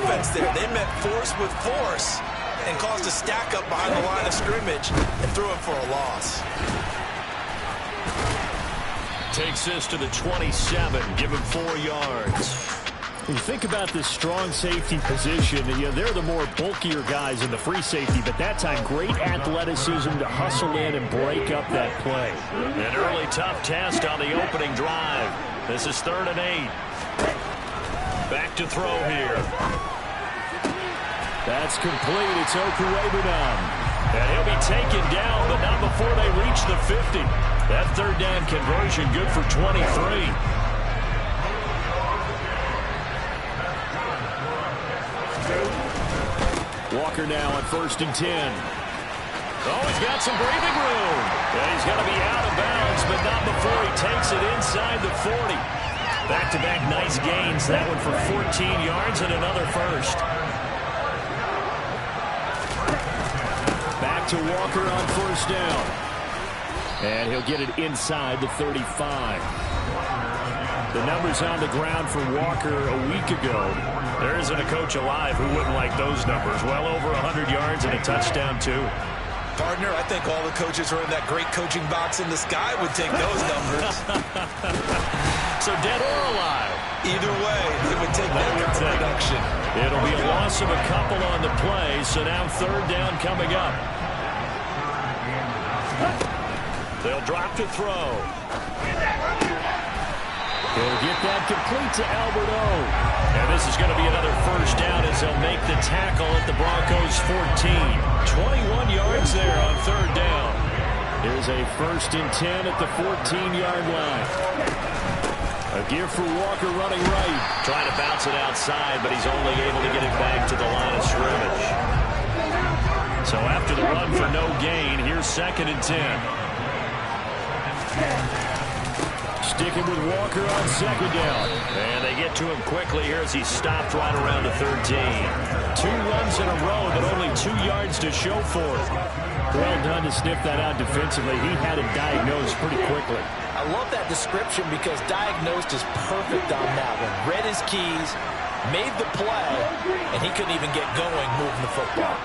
defense there. They met force with force and caused a stack up behind the line of scrimmage and threw him for a loss. Takes this to the 27, give him 4 yards. When you think about this strong safety position, they're the more bulkier guys in the free safety, but that time great athleticism to hustle in and break up that play. An early tough test on the opening drive. This is 3rd and 8. Back to throw here. That's complete. It's Okuwebunam. And he'll be taken down, but not before they reach the 50. That 3rd down conversion good for 23. Walker now on 1st and 10. Oh, he's got some breathing room. And he's going to be out of bounds, but not before he takes it inside the 40. Back-to-back nice gains. That one for 14 yards and another first. Back to Walker on 1st down. And he'll get it inside the 35. The numbers on the ground for Walker a week ago. There isn't a coach alive who wouldn't like those numbers. Well over 100 yards and a touchdown, too. Partner, I think all the coaches are in that great coaching box in the sky would take those numbers. So dead or alive? Either way, they would take that kind of production. It'll be a loss of a couple on the play, so now 3rd down coming up. They'll drop to throw. He'll get that complete to Albert O. And this is going to be another first down as they'll make the tackle at the Broncos' 14. 21 yards there on 3rd down. Here's a 1st and 10 at the 14-yard line. A give for Walker running right. Trying to bounce it outside, but he's only able to get it back to the line of scrimmage. So after the run for no gain, here's 2nd and 10. Sticking with Walker on 2nd down. And they get to him quickly here as he's stopped right around the 13. 2 runs in a row, but only 2 yards to show for it. Well done to sniff that out defensively. He had it diagnosed pretty quickly. I love that description because diagnosed is perfect on that one. Read his keys, made the play, and he couldn't even get going moving the football.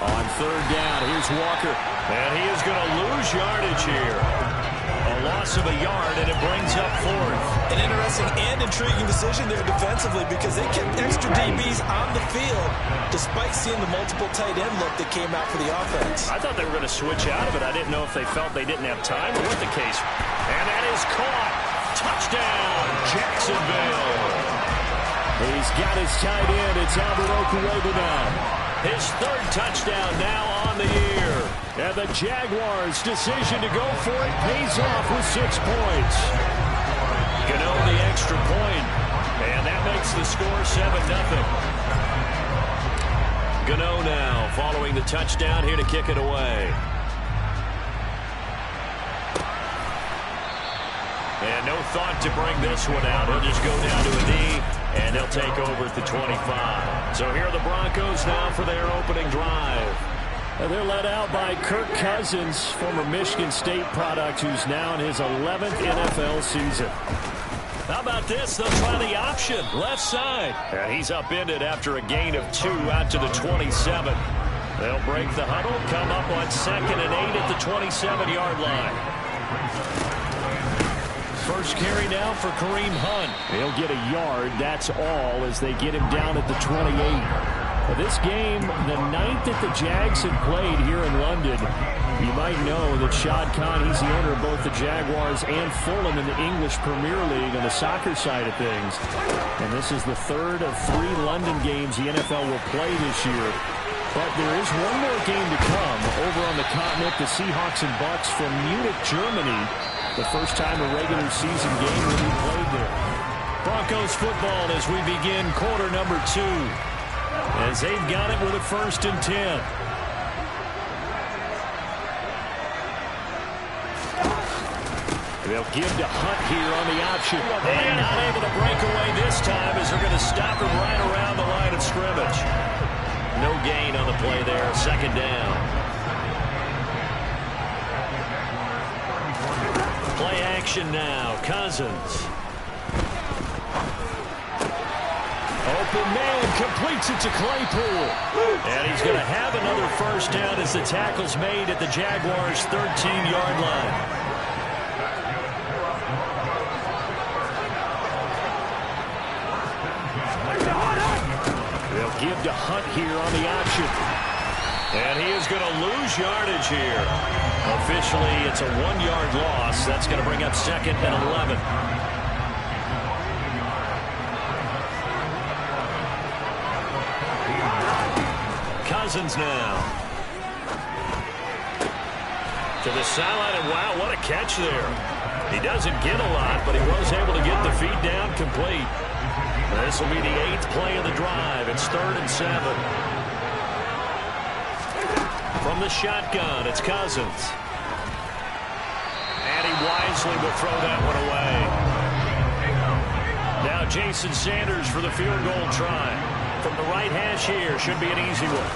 On 3rd down, here's Walker. And he is going to lose yardage here. A loss of a yard, and it brings up 4th. An interesting and intriguing decision there defensively because they kept extra DBs on the field despite seeing the multiple tight end look that came out for the offense. I thought they were going to switch out of it. I didn't know if they felt they didn't have time or what the case. And that is caught. Touchdown, Jacksonville. He's got his tight end. It's Albert Okuwebunam. His 3rd touchdown now on the year. And the Jaguars' decision to go for it pays off with 6 points. Gano the extra point. And that makes the score 7-0. Gano now following the touchdown here to kick it away. And no thought to bring this one out. He'll just go down to a knee, and they'll take over at the 25. So here are the Broncos now for their opening drive. They're led out by Kirk Cousins, former Michigan State product, who's now in his 11th NFL season. How about this? They'll try the option, left side. And he's upended after a gain of 2 out to the 27. They'll break the huddle, come up on 2nd and 8 at the 27-yard line. First carry now for Kareem Hunt. He'll get a yard, that's all, as they get him down at the 28. This game, the 9th that the Jags had played here in London. You might know that Shad Khan, he's the owner of both the Jaguars and Fulham in the English Premier League on the soccer side of things. And this is the 3rd of 3 London games the NFL will play this year. But there is one more game to come over on the continent, the Seahawks and Bucks from Munich, Germany. The first time a regular season game will be played there. Broncos football as we begin quarter number 2. As they've got it with a 1st and 10. They'll give to Hunt here on the option. And not able to break away this time as they're going to stop him right around the line of scrimmage. No gain on the play there. 2nd down. Play action now. Cousins. open man completes it to Claypool. And he's going to have another first down as the tackle's made at the Jaguars' 13-yard line. They'll give to Hunt here on the option. And he is going to lose yardage here. Officially, it's a 1-yard loss. That's going to bring up 2nd and 11. Cousins now. To the sideline, and wow, what a catch there. He doesn't get a lot, but he was able to get the feed down complete. This will be the 8th play of the drive. It's 3rd and 7. From the shotgun, it's Cousins. And he wisely will throw that one away. Now Jason Sanders for the field goal try. From the right hash here, should be an easy one.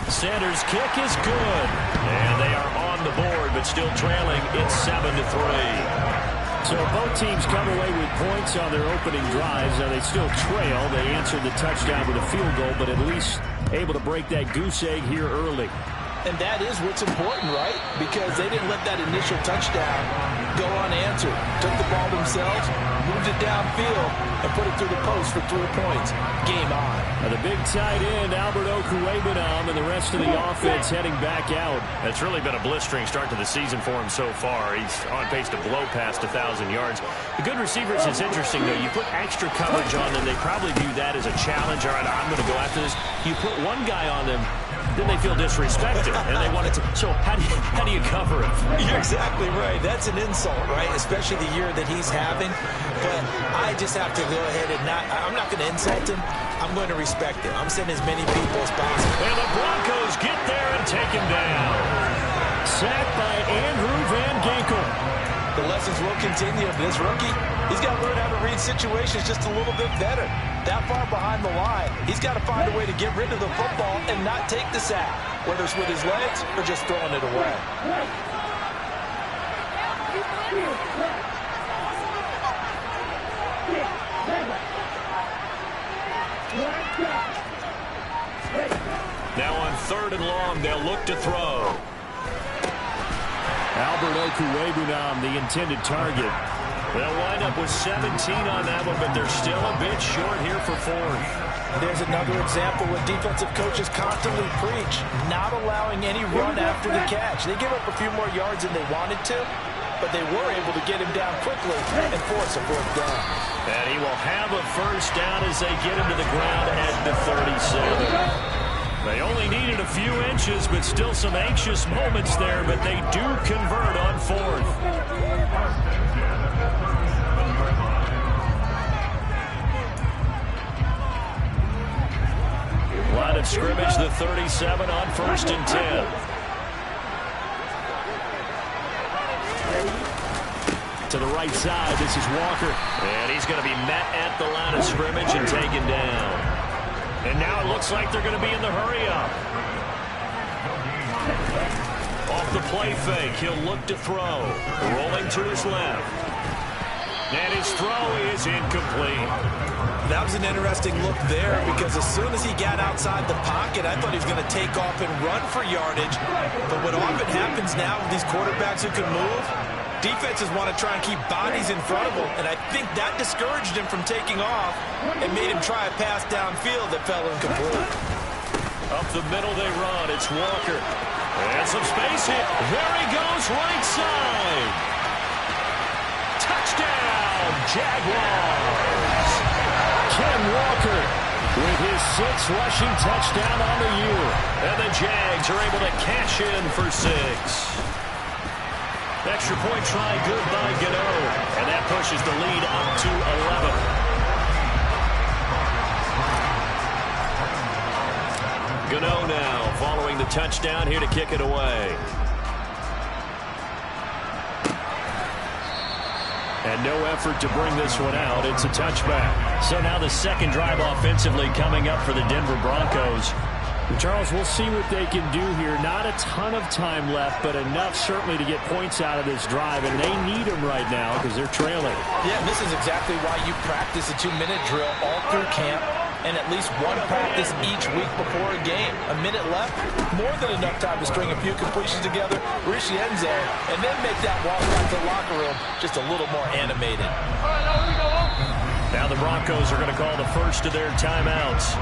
Sanders' kick is good. And they are on the board, but still trailing. It's 7-3. So both teams come away with points on their opening drives. Now they still trail. They answered the touchdown with a field goal, but at least able to break that goose egg here early. And that is what's important, right? Because they didn't let that initial touchdown go unanswered. Took the ball themselves, moved it downfield, and put it through the post for 3 points. Game on. Now the big tight end, Albert Okuegbunam, and the rest of the offense heading back out. It's really been a blistering start to the season for him so far. He's on pace to blow past 1,000 yards. The good receivers, it's interesting, though. You put extra coverage on them, they probably view that as a challenge. All right, I'm going to go after this. You put one guy on them, then they feel disrespected, and they want it to. So how do you cover it? You're exactly right. That's an insult, right? Especially the year that he's having. But I just have to go ahead and I'm not going to insult him. I'm going to respect him. I'm sending as many people as possible. And the Broncos get there and take him down. Sacked by Andrew Van Ginkel. The lessons will continue of this rookie. He's got to learn how to read situations just a little bit better. That far behind the line, he's got to find a way to get rid of the football and not take the sack, whether it's with his legs or just throwing it away. Now on 3rd and long, they'll look to throw. Albert Okuegbunam, the intended target. They'll wind up with 17 on that one, but they're still a bit short here for 4th. There's another example where defensive coaches constantly preach, not allowing any run after the catch. They give up a few more yards than they wanted to, but they were able to get him down quickly and force a 4th down. And he will have a first down as they get him to the ground at the 37. They only needed a few inches, but still some anxious moments there, but they do convert on 4th. Line of scrimmage, the 37 on 1st and 10. To the right side, this is Walker. And he's going to be met at the line of scrimmage and taken down. And now it looks like they're going to be in the hurry-up. Off the play fake, he'll look to throw. Rolling to his left. And his throw is incomplete. That was an interesting look there because as soon as he got outside the pocket, I thought he was going to take off and run for yardage. But what often happens now with these quarterbacks who can move, defenses want to try and keep bodies in front of him, and I think that discouraged him from taking off and made him try a pass downfield that fell incomplete. Up the middle they run. It's Walker. And some space hit. There he goes, right side. Touchdown, Jaguars. Ken Walker with his 6th rushing touchdown on the year. And the Jags are able to cash in for 6. Extra point try good by Gano. And that pushes the lead up to 11. Gano now following the touchdown here to kick it away. And no effort to bring this one out. It's a touchback. So now the second drive offensively coming up for the Denver Broncos. Charles, we'll see what they can do here. Not a ton of time left, but enough certainly to get points out of this drive, and they need them right now because they're trailing. Yeah, and this is exactly why you practice a 2-minute drill all through camp and at least one practice each week before a game. A minute left, more than enough time to string a few completions together, reach the end zone, and then make that walk back to the locker room just a little more animated. Now the Broncos are going to call the first of their timeouts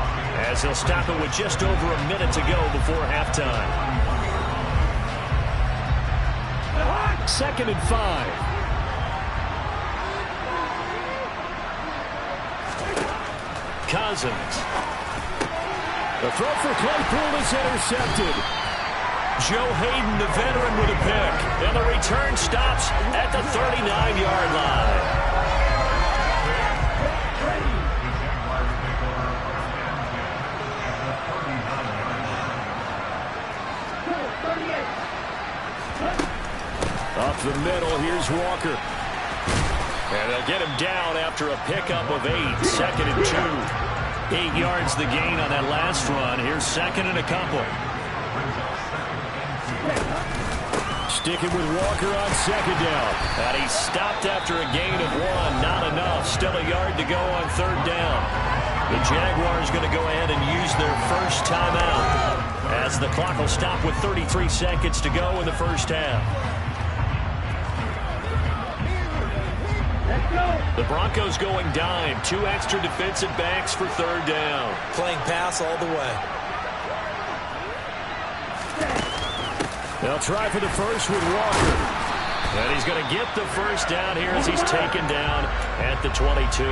as they'll stop it with just over a minute to go before halftime. 2nd and 5. Cousins. The throw for Claypool is intercepted. Joe Hayden, the veteran, with a pick. And the return stops at the 39-yard line. Up the middle, here's Walker. And they'll get him down after a pickup of 8. 2nd and 2. 8 yards the gain on that last run. Here's 2nd and a couple. Sticking with Walker on 2nd down. And he stopped after a gain of 1. Not enough. Still a yard to go on 3rd down. The Jaguars going to go ahead and use their first timeout as the clock will stop with 33 seconds to go in the first half. The Broncos going dime. 2 extra defensive backs for 3rd down. Playing pass all the way. They'll try for the first with Walker. And he's going to get the first down here as he's taken down at the 22.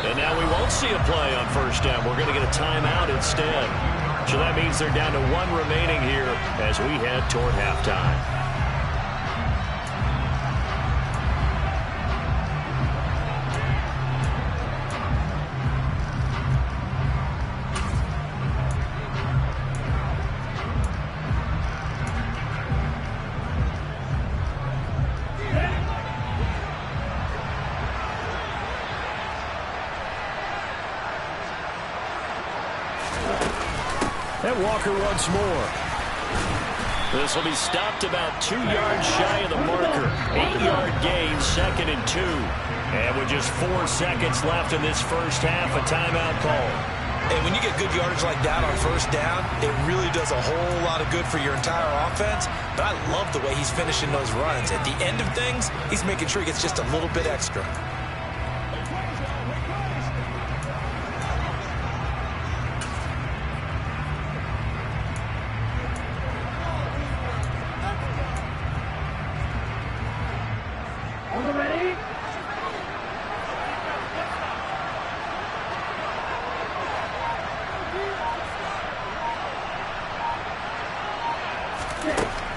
And now we won't see a play on 1st down. We're going to get a timeout instead. So that means they're down to 1 remaining here as we head toward halftime. And Walker once more. This will be stopped about 2 yards shy of the marker. 8-yard gain, 2nd and 2. And with just 4 seconds left in this first half, a timeout call. And when you get good yardage like that on 1st down, it really does a whole lot of good for your entire offense. But I love the way he's finishing those runs. At the end of things, he's making sure he gets just a little bit extra.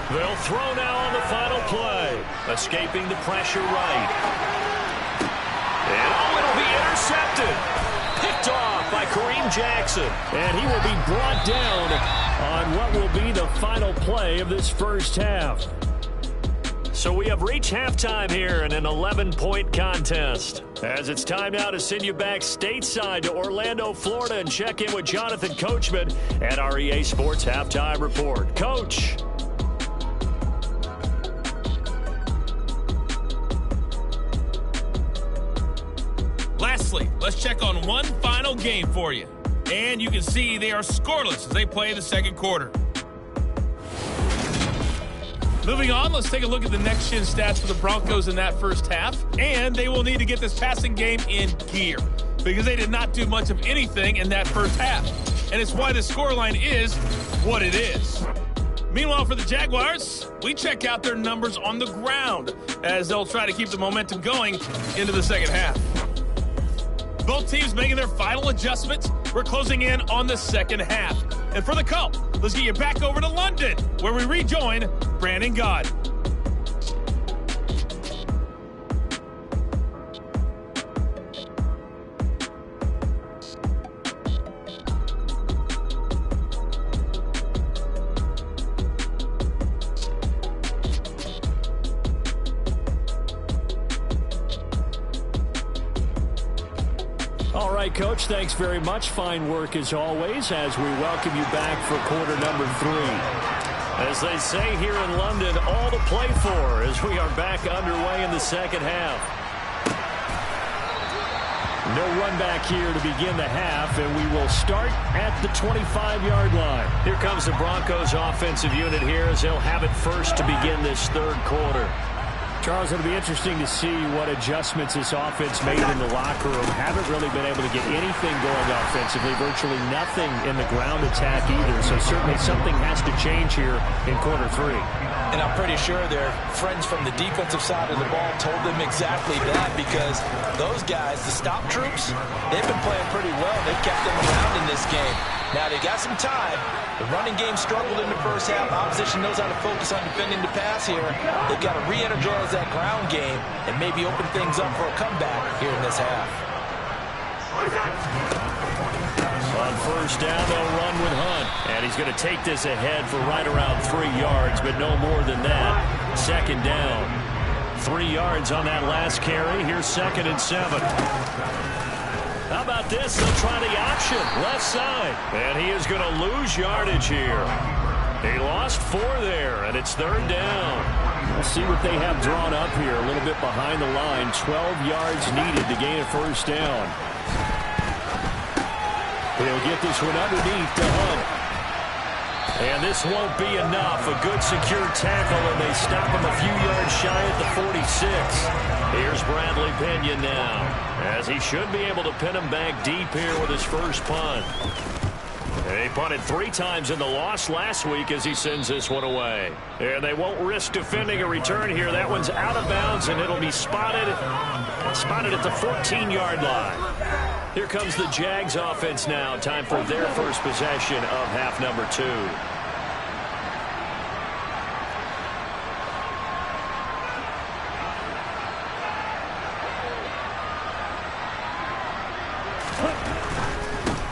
They'll throw now on the final play. Escaping the pressure right. And it'll be intercepted. Picked off by Kareem Jackson. And he will be brought down on what will be the final play of this first half. So we have reached halftime here in an 11-point contest. As it's time now to send you back stateside to Orlando, Florida, and check in with Jonathan Coachman at our EA Sports Halftime Report. Coach. Lastly, let's check on one final game for you. And you can see they are scoreless as they play the second quarter. Moving on, let's take a look at the next-gen stats for the Broncos in that first half. And they will need to get this passing game in gear because they did not do much of anything in that first half. And it's why the scoreline is what it is. Meanwhile, for the Jaguars, we check out their numbers on the ground as they'll try to keep the momentum going into the second half. Both teams making their final adjustments. We're closing in on the second half. And for the call, let's get you back over to London, where we rejoin Brandon God. All right, right, Coach. Thanks very much. Fine work as always as we welcome you back for quarter number 3. As they say here in London, all to play for as we are back underway in the second half. No run back here to begin the half, and we will start at the 25-yard line. Here comes the Broncos offensive unit here as they'll have it first to begin this third quarter. Charles, it'll be interesting to see what adjustments this offense made in the locker room. Haven't really been able to get anything going offensively, virtually nothing in the ground attack either. So certainly something has to change here in quarter 3. And I'm pretty sure their friends from the defensive side of the ball told them exactly that, because those guys, the stop troops, they've been playing pretty well. They've kept them around in this game. Now they got some time. The running game struggled in the first half. Opposition knows how to focus on defending the pass here. They've got to re-energize that ground game and maybe open things up for a comeback here in this half. On first down, they'll run with Hunt. And he's going to take this ahead for right around 3 yards, but no more than that. Second down. 3 yards on that last carry. Here's 2nd and 7. How about this? They'll try the option. Left side. And he is going to lose yardage here. He lost 4 there, and it's 3rd down. We'll see what they have drawn up here. A little bit behind the line. 12 yards needed to gain a first down. He'll get this one underneath to Hunt. And this won't be enough. A good secure tackle, and they stop him a few yards shy at the 46. Here's Bradley Pinion now, as he should be able to pin him back deep here with his first punt. He punted 3 times in the loss last week as he sends this one away. And they won't risk defending a return here. That one's out of bounds, and it'll be spotted at the 14-yard line. Here comes the Jags offense now. Time for their first possession of half number 2.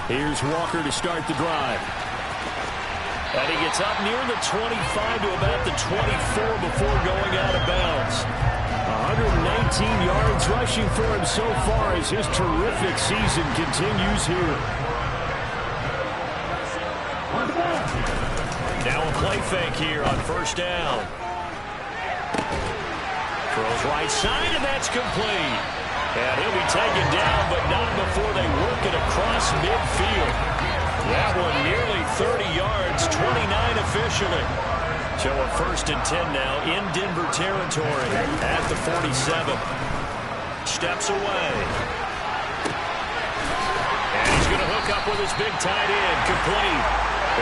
Here's Walker to start the drive. And he gets up near the 25 to about the 24 before going out of bounds. 119 yards rushing for him so far as his terrific season continues here. Now a play fake here on first down. Throws right side, and that's complete. And he'll be taken down, but not before they work it across midfield. That one nearly 30 yards, 29 officially. So a 1st and 10 now in Denver territory at the 47. Steps away. And he's going to hook up with his big tight end, complete.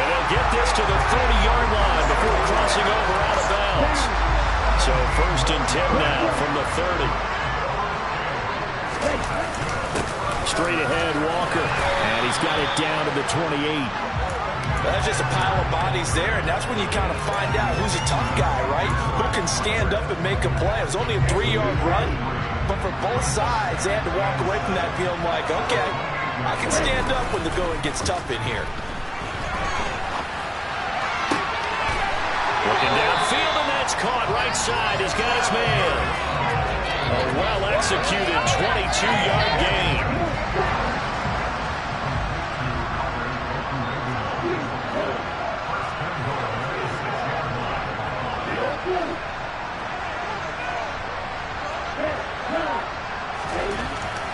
And they'll get this to the 30-yard line before crossing over out of bounds. So 1st and 10 now from the 30. Straight ahead, Walker. And he's got it down to the 28. That's just a pile of bodies there, and that's when you kind of find out who's a tough guy, right? Who can stand up and make a play. It was only a 3-yard run, but for both sides, they had to walk away from that feeling like, okay, I can stand up when the going gets tough in here. Looking downfield, and that's caught right side. He's got his man. A well-executed 22-yard gain.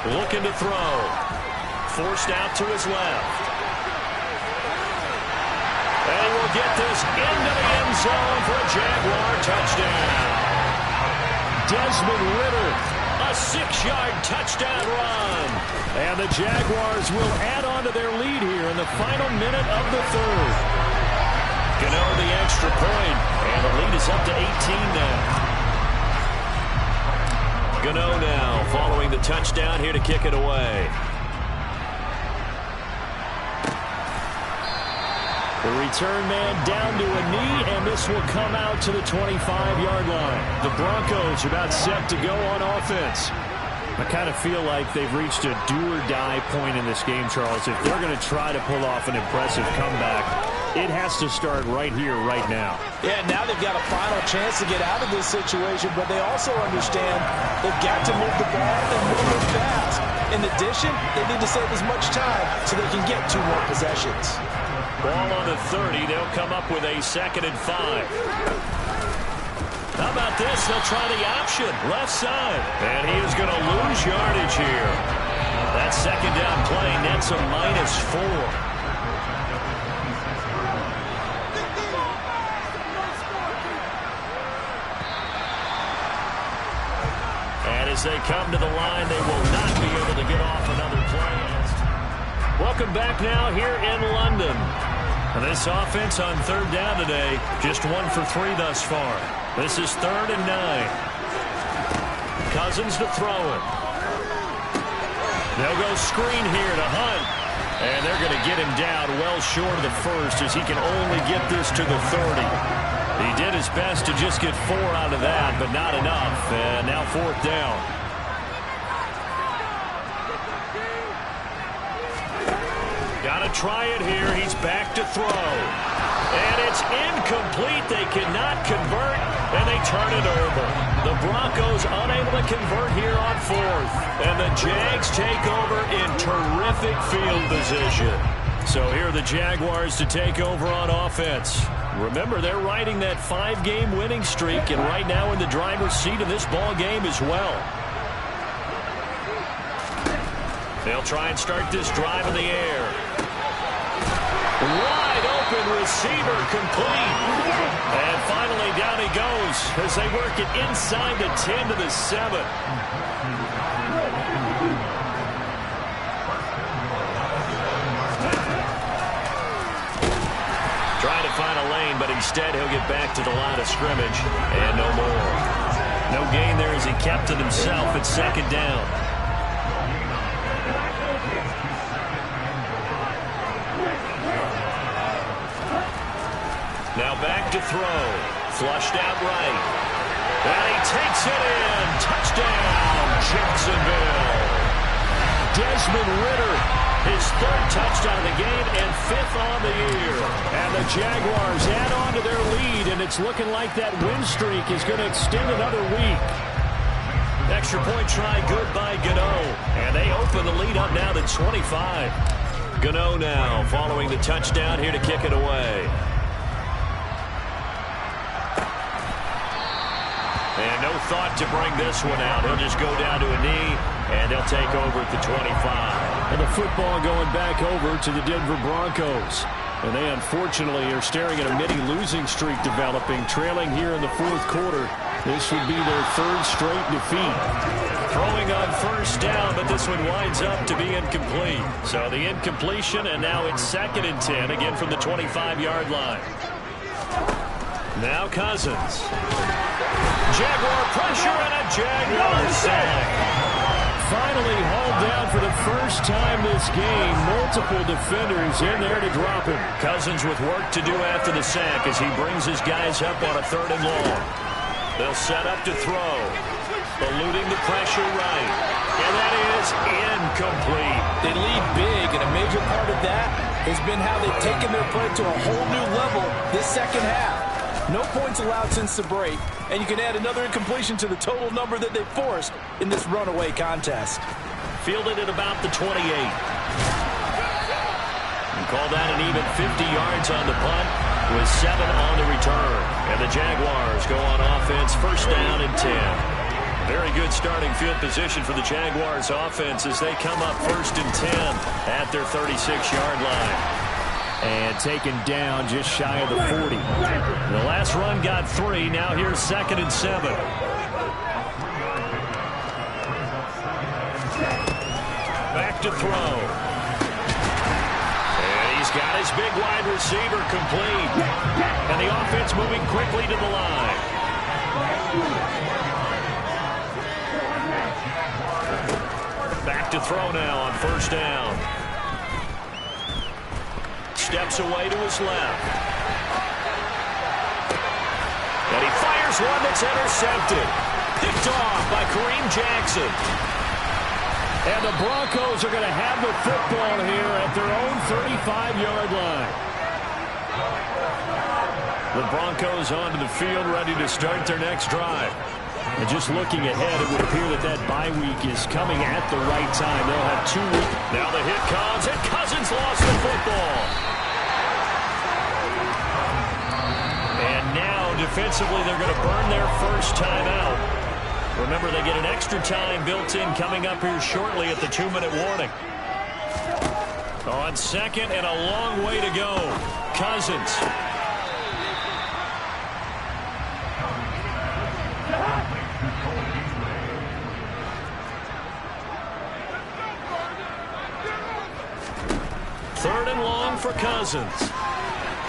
Looking to throw. Forced out to his left. And he will get this into the end zone for a Jaguar touchdown. Desmond Ridder, A 6-yard touchdown run. and the Jaguars will add on to their lead here in the final minute of the 3rd. Gano the extra point, and the lead is up to 18 now. Gano now following the touchdown here to kick it away. The return man down to a knee, and this will come out to the 25-yard line. The Broncos about set to go on offense. I kind of feel like they've reached a do-or-die point in this game, Charles. If they're going to try to pull off an impressive comeback, it has to start right here, right now. Yeah, now they've got a final chance to get out of this situation, but they also understand they've got to move the ball and move it fast. In addition, they need to save as much time so they can get 2 more possessions. Ball on the 30. They'll come up with a 2nd and 5. How about this? They'll try the option. Left side. And he is going to lose yardage here. That 2nd down play nets a -4. As they come to the line, they will not be able to get off another play. Welcome back now here in London. This offense on 3rd down today, just 1 for 3 thus far. This is 3rd and 9. Cousins to throw it. They'll go screen here to Hunt. And they're going to get him down well short of the first as he can only get this to the 30. He did his best to just get 4 out of that, but not enough. And now 4th down. Got to try it here. He's back to throw. And it's incomplete. They cannot convert, and they turn it over. The Broncos unable to convert here on 4th. And the Jags take over in terrific field position. So here are the Jaguars to take over on offense. Remember, they're riding that 5-game winning streak, and right now in the driver's seat of this ball game as well. They'll try and start this drive in the air. Wide open receiver complete. And finally down he goes as they work it inside the 10 to the 7. Trying to find a lane, but instead he'll get back to the line of scrimmage. And no more. No gain there as he kept it himself at 2nd down. Now back to throw. Flushed out right. And he takes it in. Touchdown, Jacksonville. Desmond Ridder, his 3rd touchdown of the game and 5th on the year. And the Jaguars add on to their lead, and it's looking like that win streak is going to extend another week. Extra point try good by Gano. And they open the lead up now to 25. Gano now following the touchdown here to kick it away. And no thought to bring this one out. He'll just go down to a knee, and they'll take over at the 25. And the football going back over to the Denver Broncos. And they unfortunately are staring at a mini losing streak developing, trailing here in the 4th quarter. This would be their 3rd straight defeat. Throwing on 1st down, but this one winds up to be incomplete. So the incompletion, and now it's 2nd and 10, again from the 25-yard line. Now Cousins. Jaguar pressure and a Jaguar sack. Finally hauled down for the first time this game. Multiple defenders in there to drop him. Cousins with work to do after the sack as he brings his guys up on a 3rd and long. They'll set up to throw. Eluding the pressure right. And that is incomplete. They lead big, and a major part of that has been how they've taken their play to a whole new level this 2nd half. No points allowed since the break, and you can add another incompletion to the total number that they forced in this runaway contest. Fielded at about the 28. And call that an even 50 yards on the punt with 7 on the return. And the Jaguars go on offense 1st down and 10. Very good starting field position for the Jaguars offense as they come up 1st and 10 at their 36-yard line. And taken down just shy of the 40. The last run got 3. Now here's 2nd and 7. Back to throw. And he's got his big wide receiver complete. And the offense moving quickly to the line. Back to throw now on 1st down. Steps away to his left. And he fires one that's intercepted. Picked off by Kareem Jackson. And the Broncos are going to have the football here at their own 35-yard line. The Broncos onto the field ready to start their next drive. And just looking ahead, it would appear that that bye week is coming at the right time. They'll have 2 weeks. Now the hit comes, and Cousins lost the football. And now, defensively, they're going to burn their first timeout. Remember, they get an extra time built in coming up here shortly at the 2-minute warning. On second and a long way to go. Cousins. Third and long for Cousins.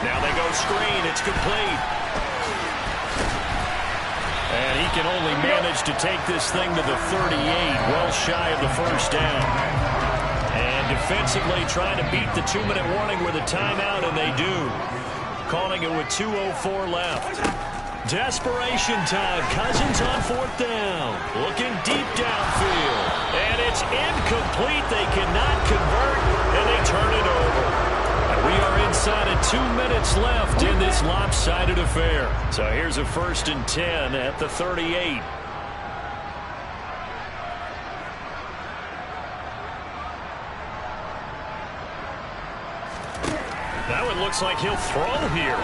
Now they go screen. It's complete. And he can only manage to take this thing to the 38, well shy of the first down. And defensively trying to beat the 2-minute warning with a timeout, and they do. Calling it with 2:04 left. Desperation time. Cousins on 4th down. Looking deep downfield. And it's incomplete. They cannot convert, and they turn it over. And we are inside of 2 minutes left in this lopsided affair. So here's a 1st and 10 at the 38. Now it looks like he'll throw here.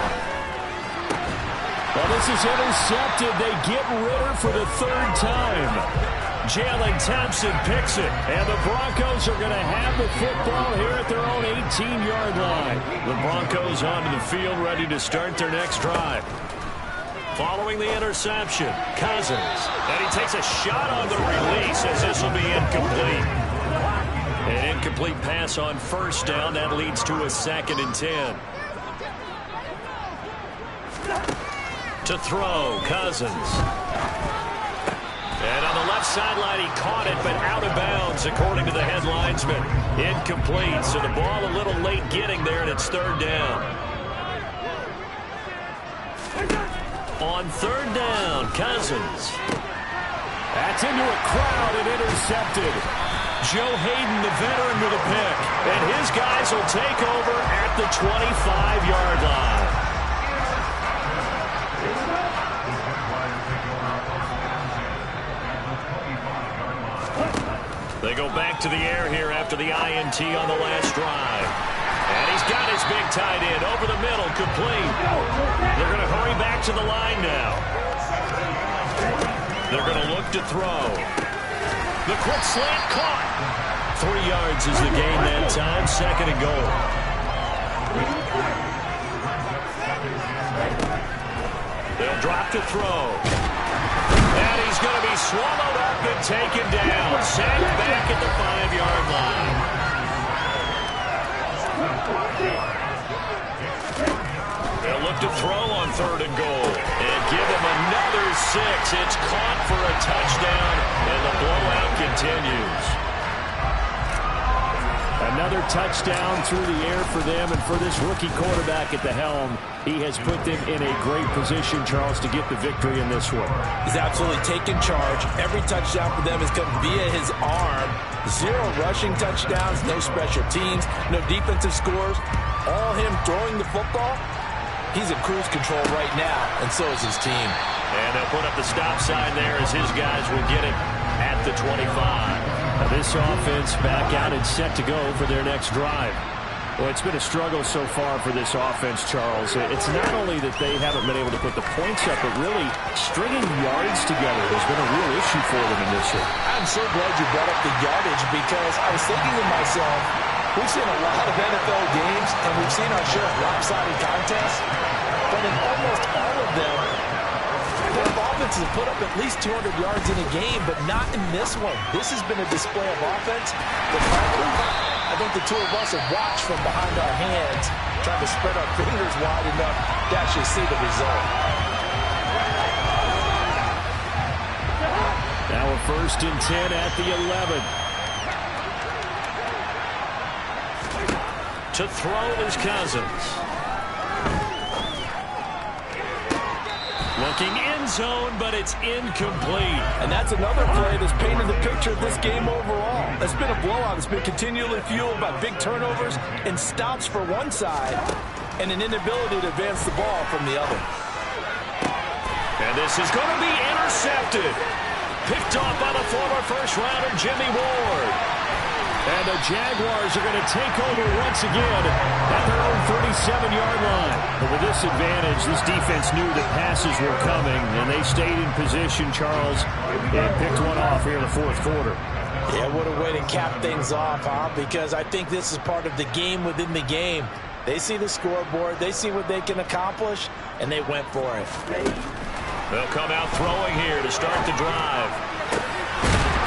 Well, this is intercepted. They get Ritter for the 3rd time. Jalen Thompson picks it, and the Broncos are going to have the football here at their own 18-yard line. The Broncos onto the field, ready to start their next drive. Following the interception, Cousins. And he takes a shot on the release as this will be incomplete. An incomplete pass on 1st down. That leads to a 2nd and 10. To throw, Cousins. And on the left sideline, he caught it, but out of bounds, according to the head linesman. Incomplete, so the ball a little late getting there, and it's 3rd down. On 3rd down, Cousins. That's into a crowd and intercepted. Joe Hayden, the veteran, with a pick. And his guys will take over at the 25-yard line. They go back to the air here after the INT on the last drive. And he's got his big tight end over the middle, complete. They're going to hurry back to the line now. They're going to look to throw. The quick slant caught. 3 yards is the gain that time, 2nd and goal. They'll drop to throw. And he's going to be swallowed up and taken down. Sacked back at the 5-yard line. They'll look to throw on 3rd and goal. And give him another 6. It's caught for a touchdown. And the blowout continues. Another touchdown through the air for them, and for this rookie quarterback at the helm, he has put them in a great position, Charles, to get the victory in this one. He's absolutely taken charge. Every touchdown for them has come via his arm. 0 rushing touchdowns, no special teams, no defensive scores. All him throwing the football. He's in cruise control right now, and so is his team. And they'll put up the stop sign there as his guys will get it at the 25. Now this offense back out and set to go for their next drive. Well, it's been a struggle so far for this offense, Charles. It's not only that they haven't been able to put the points up, but really stringing yards together has been a real issue for them in this one. I'm so glad you brought up the yardage, because I was thinking to myself, we've seen a lot of NFL games, and we've seen our share of lopsided contests, but in almost all of them, their offenses have put up at least 200 yards in a game, but not in this one. This has been a display of offense that, frankly, I think the two of us have watched from behind our hands, trying to spread our fingers wide enough to actually see the result. Now a 1st and 10 at the 11. To throw is Cousins. Looking end zone, but it's incomplete. And that's another play that's painted the picture of this game overall. It's been a blowout. It's been continually fueled by big turnovers and stops for one side and an inability to advance the ball from the other. And this is going to be intercepted. Picked off by the former first-rounder Jimmy Ward. And the Jaguars are going to take over once again at their own 37-yard line. But with this advantage, this defense knew that passes were coming, and they stayed in position, Charles, and picked one off here in the fourth quarter. Yeah, what a way to cap things off, huh? Because I think this is part of the game within the game. They see the scoreboard, they see what they can accomplish, and they went for it. They'll come out throwing here to start the drive.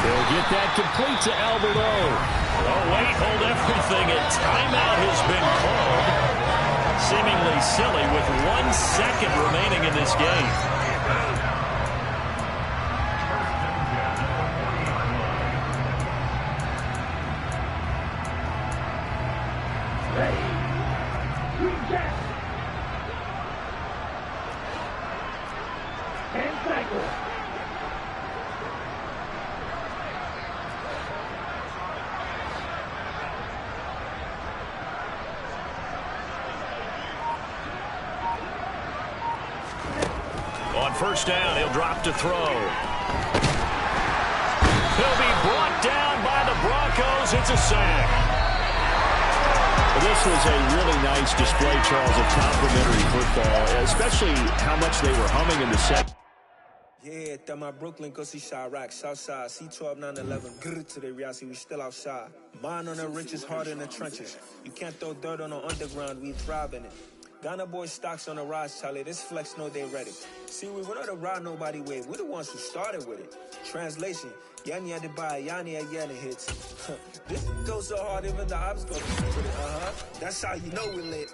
They'll get that complete to Alberto. Oh, wait, hold everything. A timeout has been called. Seemingly silly with 1 second remaining in this game. On first down, he'll drop to throw. He'll be brought down by the Broncos. It's a sack. This was a really nice display, Charles, of complimentary football, especially how much they were humming in the second. Yeah, that my Brooklyn, go see Chirac, Southside, C12, 911, grr to the Riasi, we still outside. Mine on the riches, hard in the trenches. You can't throw dirt on the underground, we thrive in it. Ghana boys stocks on the rise, Charlie. This flex know they ready. See, we were not to ride nobody wave. We're the ones who started with it. Translation: Yanni had to buy, Yanni had Yanni hits. This goes so hard, even the ops go with it. That's how you know we're lit.